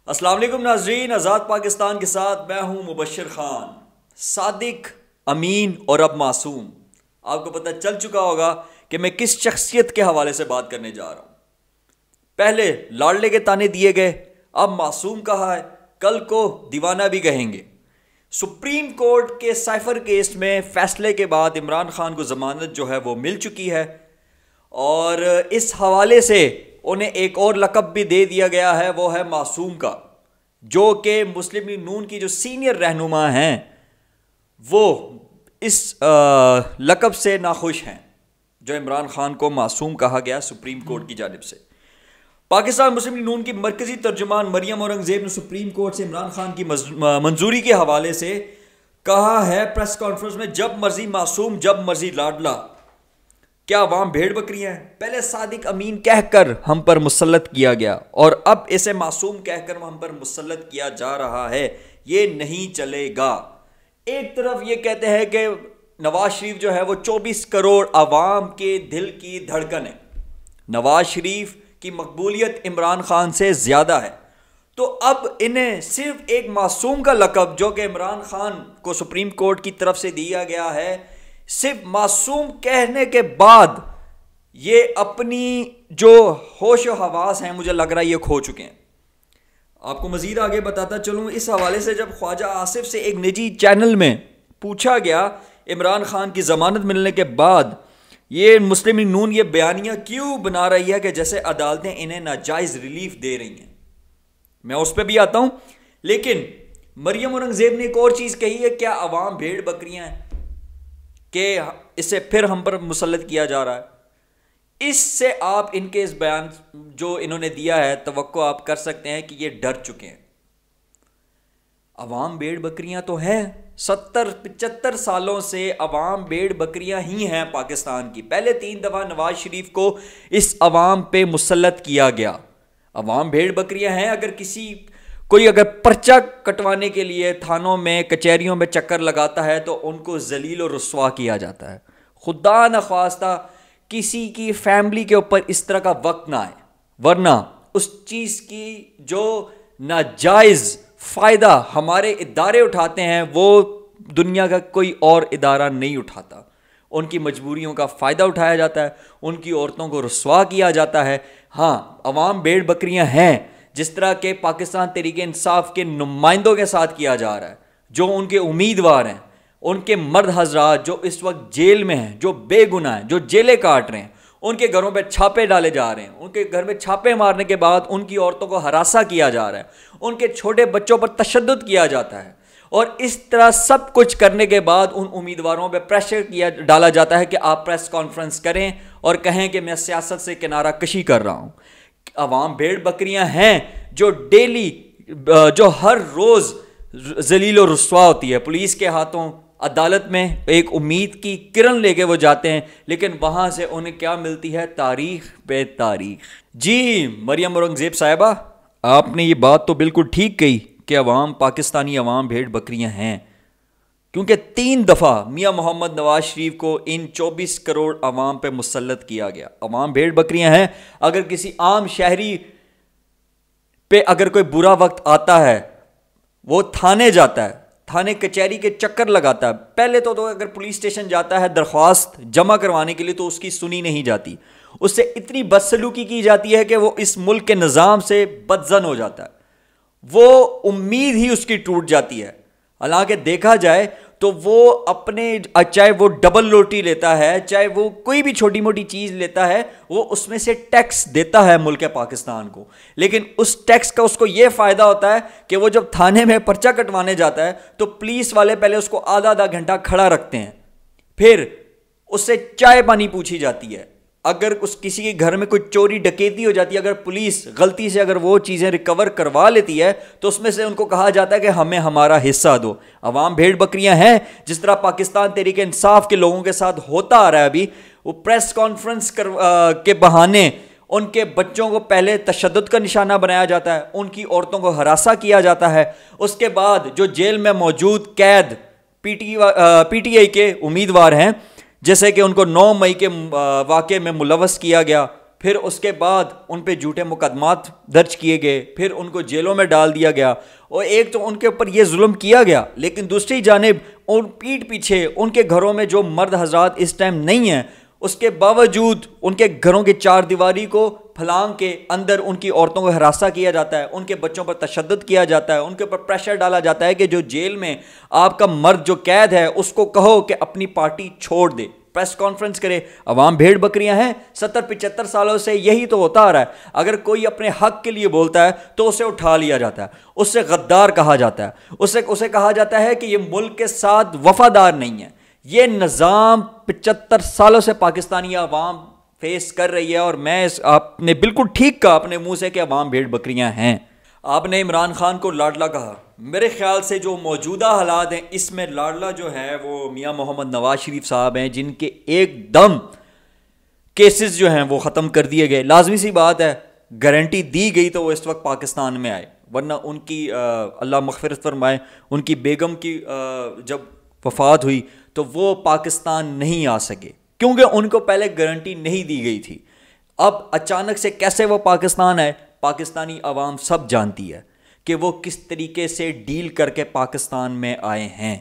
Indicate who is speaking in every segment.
Speaker 1: السلام علیکم ناظرین، آزاد پاکستان کے ساتھ میں ہوں مبشر خان۔ صادق، امین اور اب معصوم، آپ کو پتہ چل چکا ہوگا کہ میں کس شخصیت کے حوالے سے بات کرنے جا رہا ہوں۔ پہلے لاڈلے کے تانے دیے گئے، اب معصوم کہا ہے، کل کو دیوانہ بھی کہیں گے۔ سپریم کورٹ کے سائفر کیس میں فیصلے کے بعد عمران خان کو ضمانت جو ہے وہ مل چکی ہے، اور اس حوالے سے انہیں ایک اور لقب بھی دے دیا گیا ہے، وہ ہے معصوم کا، جو کہ مسلم لیگ نون کی جو سینئر رہنما ہیں وہ اس لقب سے ناخوش ہیں، جو عمران خان کو معصوم کہا گیا سپریم کورٹ کی جانب سے۔ پاکستان مسلم لیگ نون کی مرکزی ترجمان مریم اورنگزیب نے سپریم کورٹ سے عمران خان کی منظوری کے حوالے سے کہا ہے پریس کانفرنس میں، جب مرضی معصوم جب مرضی لاڈلا، کیا عوام بھیڑ بکریاں ہیں؟ پہلے صادق امین کہہ کر ہم پر مسلط کیا گیا اور اب اسے معصوم کہہ کر ہم پر مسلط کیا جا رہا ہے، یہ نہیں چلے گا۔ ایک طرف یہ کہتے ہیں کہ نواز شریف جو ہے وہ 24 کروڑ عوام کے دل کی دھڑکن ہے، نواز شریف کی مقبولیت عمران خان سے زیادہ ہے، تو اب انہیں صرف ایک معصوم کا لقب جو کہ عمران خان کو سپریم کورٹ کی طرف سے دیا گیا ہے، صرف معصوم کہنے کے بعد یہ اپنی جو ہوش و حواس ہیں مجھے لگ رہا ہے یہ کھو چکے ہیں۔ آپ کو مزید آگے بتاتا چلوں، اس حوالے سے جب خواجہ آصف سے ایک نجی چینل میں پوچھا گیا عمران خان کی ضمانت ملنے کے بعد یہ مسلم لیگ نون یہ بیانیہ کیوں بنا رہی ہے کہ جیسے عدالتیں انہیں ناجائز ریلیف دے رہی ہیں، میں اس پہ بھی آتا ہوں، لیکن مریم اورنگزیب نے ایک اور چیز کہی ہے، کیا عوام بھیڑ بکریاں ہیں کہ اسے پھر ہم پر مسلط کیا جا رہا ہے؟ اس سے آپ ان کے اس بیان جو انہوں نے دیا ہے توقع آپ کر سکتے ہیں کہ یہ ڈر چکے ہیں۔ عوام بھیڑ بکریاں تو ہیں، 75 سالوں سے عوام بھیڑ بکریاں ہی ہیں پاکستان کی۔ پہلے 3 دفعہ نواز شریف کو اس عوام پہ مسلط کیا گیا۔ عوام بھیڑ بکریاں ہیں، اگر کوئی پرچہ کٹوانے کے لیے تھانوں میں کچہریوں میں چکر لگاتا ہے تو ان کو ذلیل و رسوا کیا جاتا ہے۔ خدا نخواستہ کسی کی فیملی کے اوپر اس طرح کا وقت نہ آئے، ورنہ اس چیز کی جو ناجائز فائدہ ہمارے ادارے اٹھاتے ہیں وہ دنیا کا کوئی اور ادارہ نہیں اٹھاتا۔ ان کی مجبوریوں کا فائدہ اٹھایا جاتا ہے، ان کی عورتوں کو رسوا کیا جاتا ہے۔ ہاں، عوام بھیڑ بکریاں ہیں، جس طرح کہ پاکستان تحریک انصاف کے نمائندوں کے ساتھ کیا جا رہا ہے، جو ان کے امیدوار ہیں، ان کے مرد حضرات جو اس وقت جیل میں ہیں، جو بے گناہ ہیں، جو جیلیں کاٹ رہے ہیں، ان کے گھروں پہ چھاپے ڈالے جا رہے ہیں، ان کے گھر میں چھاپے مارنے کے بعد ان کی عورتوں کو ہراساں کیا جا رہا ہے، ان کے چھوٹے بچوں پر تشدد کیا جاتا ہے، اور اس طرح سب کچھ کرنے کے بعد ان امیدواروں پہ پریشر ڈالا جاتا ہے کہ آپ پریس کانفرنس کریں اور کہیں کہ میں سیاست سے کنارہ کشی کر رہا ہوں۔ عوام بھیڑ بکریاں ہیں جو ڈیلی جو ہر روز ذلیل و رسوا ہوتی ہے، پولیس کے ہاتھوں عدالت میں ایک امید کی کرن لے کے وہ جاتے ہیں، لیکن وہاں سے انہیں کیا ملتی ہے؟ تاریخ پہ تاریخ۔ جی مریم اورنگزیب صاحبہ، آپ نے یہ بات تو بالکل ٹھیک کہی کہ پاکستانی عوام بھیڑ بکریاں ہیں، کیونکہ 3 دفعہ میاں محمد نواز شریف کو ان 24 کروڑ عوام پہ مسلط کیا گیا۔ عوام بھیڑ بکریاں ہیں، اگر کسی عام شہری پہ اگر کوئی برا وقت آتا ہے وہ تھانے جاتا ہے، تھانے کچہری کے چکر لگاتا ہے، پہلے تو اگر پولیس اسٹیشن جاتا ہے درخواست جمع کروانے کے لیے تو اس کی سنی نہیں جاتی، اس سے اتنی بدسلوکی کی جاتی ہے کہ وہ اس ملک کے نظام سے بدظن ہو جاتا ہے، وہ امید ہی اس کی ٹوٹ جاتی ہے۔ حالانکہ دیکھا جائے تو وہ اپنے چاہے وہ ڈبل روٹی لیتا ہے، چاہے وہ کوئی بھی چھوٹی موٹی چیز لیتا ہے، وہ اس میں سے ٹیکس دیتا ہے ملک پاکستان کو، لیکن اس ٹیکس کا اس کو یہ فائدہ ہوتا ہے کہ وہ جب تھانے میں پرچہ کٹوانے جاتا ہے تو پولیس والے پہلے اس کو آدھا گھنٹہ کھڑا رکھتے ہیں، پھر اس سے چائے پانی پوچھی جاتی ہے۔ اگر کسی کے گھر میں کوئی چوری ڈکیتی ہو جاتی ہے، اگر پولیس غلطی سے اگر وہ چیزیں ریکور کروا لیتی ہے تو اس میں سے ان کو کہا جاتا ہے کہ ہمیں ہمارا حصہ دو۔ عوام بھیڑ بکریاں ہیں، جس طرح پاکستان تحریک انصاف کے لوگوں کے ساتھ ہوتا آ رہا ہے ابھی، وہ پریس کانفرنس کے بہانے ان کے بچوں کو پہلے تشدد کا نشانہ بنایا جاتا ہے، ان کی عورتوں کو ہراساں کیا جاتا ہے، اس کے بعد جو جیل میں موجود قید پی ٹی آئی کے امیدوار ہیں، جیسے کہ ان کو 9 مئی کے واقعے میں ملوث کیا گیا، پھر اس کے بعد ان پہ جھوٹے مقدمات درج کیے گئے، پھر ان کو جیلوں میں ڈال دیا گیا، اور ایک تو ان کے اوپر یہ ظلم کیا گیا، لیکن دوسری جانب ان پیٹھ پیچھے ان کے گھروں میں جو مرد حضرات اس ٹائم نہیں ہیں، اس کے باوجود ان کے گھروں کے چار دیواری کو پھلانگ کے اندر ان کی عورتوں کو ہراساں کیا جاتا ہے، ان کے بچوں پر تشدد کیا جاتا ہے، ان کے اوپر پریشر ڈالا جاتا ہے کہ جو جیل میں آپ کا مرد جو قید ہے اس کو کہو کہ اپنی پارٹی چھوڑ دے، پریس کانفرنس کرے۔ عوام بھیڑ بکریاں ہیں، 70-75 سالوں سے یہی تو ہوتا آ رہا ہے۔ اگر کوئی اپنے حق کے لیے بولتا ہے تو اسے اٹھا لیا جاتا ہے، اس سے غدار کہا جاتا ہے، اسے کہا جاتا ہے کہ یہ ملک کے ساتھ وفادار نہیں ہے۔ یہ نظام 75 سالوں سے پاکستانی عوام فیس کر رہی ہے، اور میں آپ نے بالکل ٹھیک کہا اپنے منہ سے کہ عوام بھیڑ بکریاں ہیں۔ آپ نے عمران خان کو لاڈلا کہا، میرے خیال سے جو موجودہ حالات ہیں اس میں لاڈلا جو ہے وہ میاں محمد نواز شریف صاحب ہیں، جن کے ایک دم کیسز جو ہیں وہ ختم کر دیے گئے۔ لازمی سی بات ہے، گارنٹی دی گئی تو وہ اس وقت پاکستان میں آئے، ورنہ ان کی اللہ مغفرت فرمائے، ان کی بیگم کی جب وفات ہوئی تو وہ پاکستان نہیں آ سکے، کیونکہ ان کو پہلے گارنٹی نہیں دی گئی تھی۔ اب اچانک سے کیسے وہ پاکستان آئے، پاکستانی عوام سب جانتی ہے کہ وہ کس طریقے سے ڈیل کر کے پاکستان میں آئے ہیں۔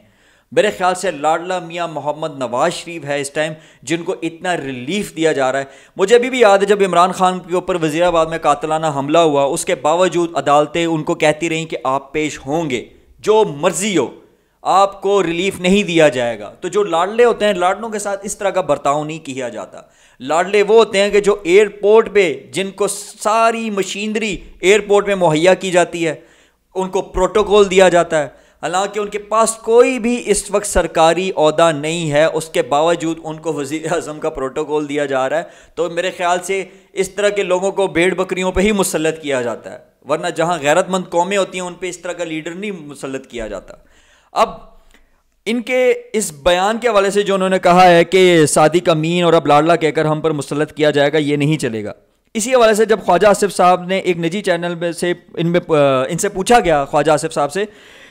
Speaker 1: میرے خیال سے لاڈلا میاں محمد نواز شریف ہے اس ٹائم جن کو اتنا ریلیف دیا جا رہا ہے۔ مجھے ابھی بھی یاد ہے جب عمران خان کے اوپر وزیر آباد میں قاتلانہ حملہ ہوا، اس کے باوجود عدالتیں ان کو کہتی رہیں کہ آپ پیش ہوں گے، جو مرضی ہو، آپ کو ریلیف نہیں دیا جائے گا۔ تو جو لاڈلے ہوتے ہیں، لاڈلوں کے ساتھ اس طرح کا برتاؤ نہیں کیا جاتا۔ لاڈلے وہ ہوتے ہیں کہ جو ایئرپورٹ پہ جن کو ساری مشینری ایئرپورٹ میں مہیا کی جاتی ہے، ان کو پروٹوکول دیا جاتا ہے، حالانکہ ان کے پاس کوئی بھی اس وقت سرکاری عہدہ نہیں ہے، اس کے باوجود ان کو وزیر اعظم کا پروٹوکول دیا جا رہا ہے۔ تو میرے خیال سے اس طرح کے لوگوں کو بھیڑ بکریوں پہ ہی مسلط کیا جاتا ہے، ورنہ جہاں غیرت مند قومیں ہوتی ہیں ان پہ اس طرح کا لیڈر نہیں مسلط کیا جاتا۔ اب ان کے اس بیان کے حوالے سے جو انہوں نے کہا ہے کہ صادق امین اور اب لاڈلا کہہ کر ہم پر مسلط کیا جائے گا، یہ نہیں چلے گا۔ اسی حوالے سے جب خواجہ آصف صاحب نے ایک نجی چینل میں سے ان سے پوچھا گیا، خواجہ آصف صاحب سے،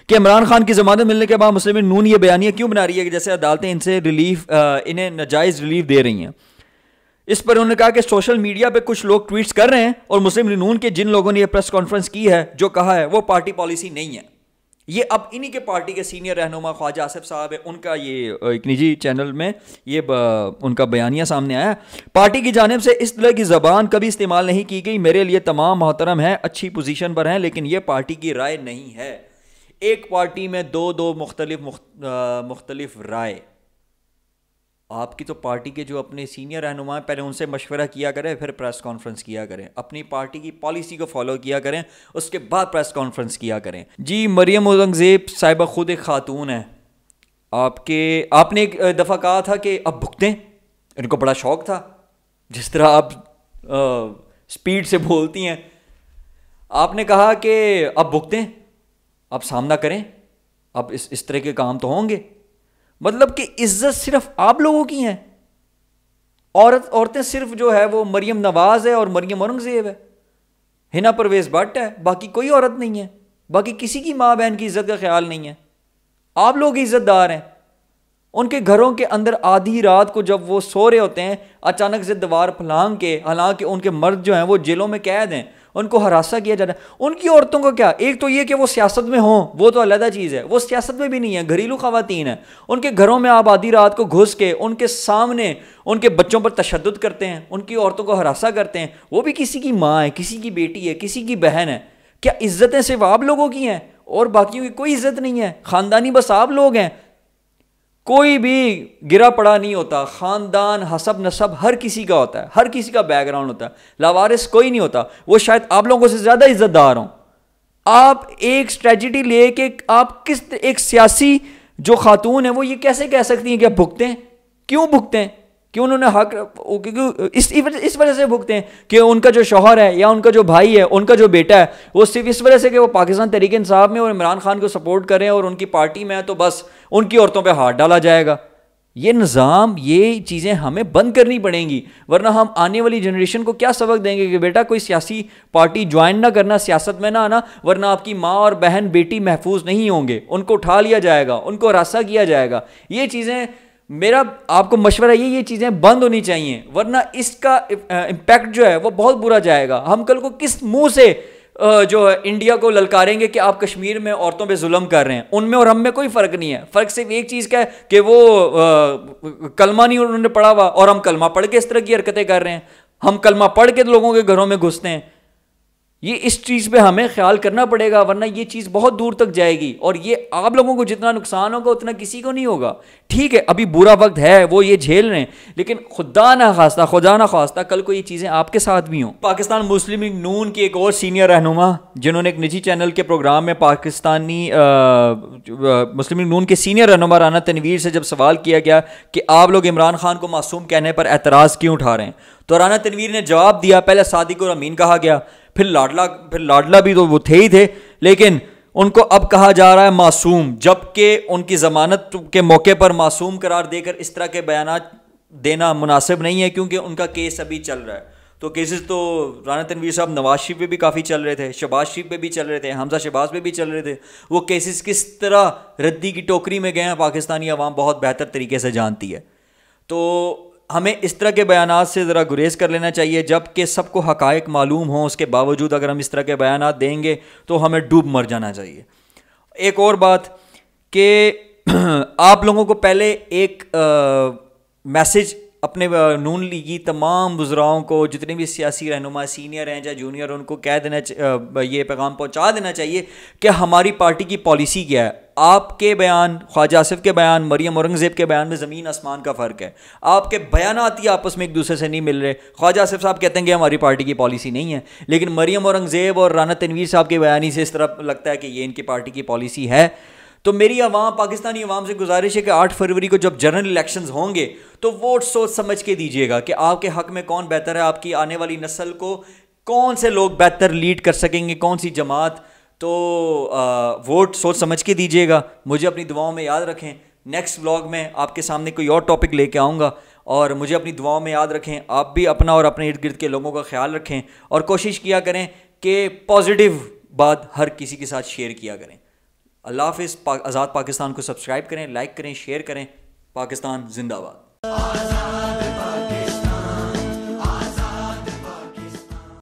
Speaker 1: کہ عمران خان کی ضمانت ملنے کے بعد مسلم نون یہ بیانیہ کیوں بنا رہی ہے کہ جیسے عدالتیں ان سے انہیں ناجائز ریلیف دے رہی ہیں، اس پر انہوں نے کہا کہ سوشل میڈیا پہ کچھ لوگ ٹویٹس کر رہے ہیں، اور مسلم نون کے جن لوگوں نے یہ پریس کانفرنس کی ہے جو کہا ہے وہ پارٹی پالیسی نہیں ہے۔ یہ اب انہی کے پارٹی کے سینئر رہنما خواجہ آصف صاحب ہے، ان کا یہ ایک نجی چینل میں یہ ان کا بیانیہ سامنے آیا۔ پارٹی کی جانب سے اس طرح کی زبان کبھی استعمال نہیں کی گئی، میرے لیے تمام محترم ہیں، اچھی پوزیشن پر ہیں، لیکن یہ پارٹی کی رائے نہیں ہے۔ ایک پارٹی میں دو مختلف رائے۔ آپ کی تو پارٹی کے جو اپنے سینئر رہنما ہیں پہلے ان سے مشورہ کیا کریں، پھر پریس کانفرنس کیا کریں، اپنی پارٹی کی پالیسی کو فالو کیا کریں، اس کے بعد پریس کانفرنس کیا کریں۔ جی مریم اورنگزیب صاحبہ خود ایک خاتون ہیں، آپ نے ایک دفعہ کہا تھا کہ اب بھگتیں، ان کو بڑا شوق تھا، جس طرح آپ سپیڈ سے بولتی ہیں، آپ نے کہا کہ اب بھگتیں، اب سامنا کریں، اب اس طرح کے کام تو ہوں گے۔ مطلب کہ عزت صرف آپ لوگوں کی ہیں، عورتیں صرف جو ہے وہ مریم نواز ہے اور مریم اورنگزیب ہے، حنا پرویز بٹ ہے، باقی کوئی عورت نہیں ہے، باقی کسی کی ماں بہن کی عزت کا خیال نہیں ہے۔ آپ لوگ عزت دار ہیں۔ ان کے گھروں کے اندر آدھی رات کو جب وہ سو رہے ہوتے ہیں، اچانک سے دیوار پھلانگ کے، حالانکہ ان کے مرد جو ہیں وہ جیلوں میں قید ہیں، ان کو ہراساں کیا جاتا ہے۔ ان کی عورتوں کو کیا، ایک تو یہ کہ وہ سیاست میں ہوں، وہ تو علیحدہ چیز ہے، وہ سیاست میں بھی نہیں ہے، گھریلو خواتین ہیں۔ ان کے گھروں میں آپ آدھی رات کو گھس کے ان کے سامنے ان کے بچوں پر تشدد کرتے ہیں، ان کی عورتوں کو ہراساں کرتے ہیں، وہ بھی کسی کی ماں ہے، کسی کی بیٹی ہے، کسی کی بہن ہے۔ کیا عزتیں صرف آپ لوگوں کی ہیں اور باقیوں کی کوئی عزت نہیں ہے؟ خاندانی بس آپ لوگ ہیں، کوئی بھی گرا پڑا نہیں ہوتا، خاندان حسب نسب ہر کسی کا ہوتا ہے، ہر کسی کا بیک گراؤنڈ ہوتا ہے، لاوارث کوئی نہیں ہوتا، وہ شاید آپ لوگوں سے زیادہ عزت دار ہوں۔ آپ ایک اسٹریٹجی لے کے آپ کس ایک سیاسی جو خاتون ہے وہ یہ کیسے کہہ سکتی ہیں کہ آپ بھگتے ہیں؟ کیوں بھگتے ہیں؟ کیوں انہوں نے حق اس وجہ سے بھگتے ہیں کہ ان کا جو شوہر ہے یا ان کا جو بھائی ہے، ان کا جو بیٹا ہے، وہ صرف اس وجہ سے کہ وہ پاکستان تحریک انصاف میں اور عمران خان کو سپورٹ کریں اور ان کی پارٹی میں ہے تو بس ان کی عورتوں پہ ہاتھ ڈالا جائے گا۔ یہ نظام، یہ چیزیں ہمیں بند کرنی پڑیں گی، ورنہ ہم آنے والی جنریشن کو کیا سبق دیں گے کہ بیٹا کوئی سیاسی پارٹی جوائن نہ کرنا، سیاست میں نہ آنا، ورنہ آپ کی ماں اور بہن بیٹی محفوظ نہیں ہوں گے، ان کو اٹھا لیا جائے گا، ان کو ہراساں کیا جائے گا۔ یہ چیزیں میرا آپ کو مشورہ یہ چیزیں بند ہونی چاہیے، ورنہ اس کا امپیکٹ جو ہے وہ بہت برا جائے گا. ہم کل کو کس منہ سے جو انڈیا کو للکاریں گے کہ آپ کشمیر میں عورتوں پہ ظلم کر رہے ہیں؟ ان میں اور ہم میں کوئی فرق نہیں ہے. فرق صرف ایک چیز کا ہے کہ وہ کلمہ نہیں انہوں نے پڑھا ہوا اور ہم کلمہ پڑھ کے اس طرح کی حرکتیں کر رہے ہیں. ہم کلمہ پڑھ کے لوگوں کے گھروں میں گھستے ہیں. یہ اس چیز پہ ہمیں خیال کرنا پڑے گا، ورنہ یہ چیز بہت دور تک جائے گی اور یہ آپ لوگوں کو جتنا نقصان ہوگا اتنا کسی کو نہیں ہوگا. ٹھیک ہے ابھی برا وقت ہے، وہ یہ جھیل رہے ہیں، لیکن خدا نہ خواستہ کل کو یہ چیزیں آپ کے ساتھ بھی ہوں. پاکستان مسلم لیگ نون کی ایک اور سینئر رہنما جنہوں نے ایک نجی چینل کے پروگرام میں پاکستانی مسلم لیگ نون کے سینئر رہنما رانا تنویر سے جب سوال کیا گیا کہ آپ لوگ عمران خان کو معصوم کہنے پر اعتراض کیوں اٹھا رہے ہیں، تو رانا تنویر نے جواب دیا. پہلے صادق اور امین کہا گیا، پھر لاڈلا بھی تو وہ تھے ہی تھے، لیکن ان کو اب کہا جا رہا ہے معصوم، جبکہ ان کی ضمانت کے موقع پر معصوم قرار دے کر اس طرح کے بیانات دینا مناسب نہیں ہے، کیونکہ ان کا کیس ابھی چل رہا ہے. تو کیسز تو رانا تنویر صاحب نواز شریف پہ بھی کافی چل رہے تھے، شہباز شریف پہ بھی چل رہے تھے، حمزہ شہباز پہ بھی چل رہے تھے. وہ کیسز کس طرح ردی کی ٹوکری میں گئے ہیں پاکستانی عوام بہت بہتر طریقے سے جانتی ہے. تو ہمیں اس طرح کے بیانات سے ذرا گریز کر لینا چاہیے، جب کہ سب کو حقائق معلوم ہوں اس کے باوجود اگر ہم اس طرح کے بیانات دیں گے تو ہمیں ڈوب مر جانا چاہیے. ایک اور بات کہ آپ لوگوں کو پہلے ایک میسج اپنے نون لیگی تمام وزراؤں کو، جتنے بھی سیاسی رہنما سینئر ہیں یا جونیئر، ان کو کہہ دینا، یہ پیغام پہنچا دینا چاہیے کہ ہماری پارٹی کی پالیسی کیا ہے. آپ کے بیان، خواجہ آصف کے بیان، مریم اورنگزیب کے بیان میں زمین آسمان کا فرق ہے. آپ کے بیانات ہی آپس میں ایک دوسرے سے نہیں مل رہے. خواجہ آصف صاحب کہتے ہیں کہ ہماری پارٹی کی پالیسی نہیں ہے، لیکن مریم اورنگزیب اور رانا تنویر صاحب کے بیانی سے اس طرح لگتا ہے کہ یہ ان کی پارٹی کی پالیسی ہے. تو میری عوام، پاکستانی عوام سے گزارش ہے کہ 8 فروری کو جب جنرل الیکشنز ہوں گے تو ووٹ سوچ سمجھ کے دیجیے گا کہ آپ کے حق میں کون بہتر ہے، آپ کی آنے والی نسل کو کون سے لوگ بہتر لیڈ کر سکیں گے، کون سی جماعت. تو ووٹ سوچ سمجھ کے دیجیے گا. مجھے اپنی دعاؤں میں یاد رکھیں. نیکسٹ ولاگ میں آپ کے سامنے کوئی اور ٹاپک لے کے آؤں گا، اور مجھے اپنی دعاؤں میں یاد رکھیں. آپ بھی اپنا اور اپنے ارد گرد کے لوگوں کا خیال رکھیں، اور کوشش کیا کریں کہ پازیٹیو بات ہر کسی کے ساتھ شیئر کیا کریں. اللہ حافظ. آزاد پاکستان کو سبسکرائب کریں، لائک کریں، شیئر کریں. پاکستان زندہ باد.